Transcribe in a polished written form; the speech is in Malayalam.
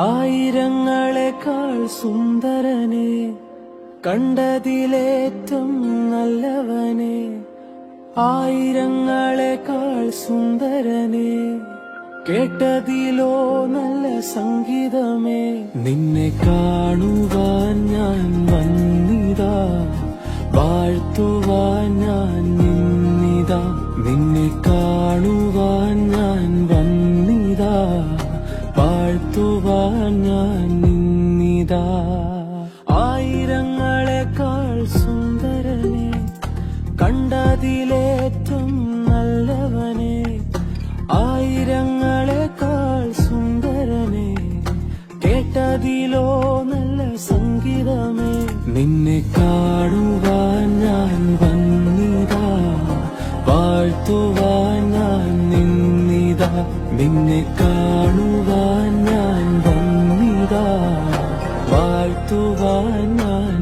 ആയിരങ്ങളെക്കാൾ സുന്ദരനെ, കണ്ടതിലേറ്റം നല്ലവനെ. ആയിരങ്ങളെക്കാൾ സുന്ദരനെ, കേട്ടതിലോ നല്ല സംഗീതമേ. നിന്നെ കാണുവാൻ ഞാൻ വന്നിതാ, വാഴ്ത്തുവാൻ ഞാൻ നിന്നിതാ. നിന്നെ കാണുവാൻ ഞാൻ വന്നിതാ, വാഴ്ത്തുവാൻ ഞാൻ നിന്നിതാ. ആയിരങ്ങളെക്കാൾ സുന്ദരനെ, കണ്ടതിലേറ്റം നല്ലവനെ. ആയിരങ്ങളെക്കാൾ സുന്ദരനെ, കേട്ടതിലോ നല്ല സംഗീതമേ. നിന്നെ കാണുവാൻ ഞാൻ വന്നിതാ, വാഴ്ത്തുവാൻ ഞാൻ നിന്നിതാ. നിന്നെ കാണുവാൻ ഞാൻ വന്നിതാ, വാഴ്ത്തുവാൻ ഞാൻ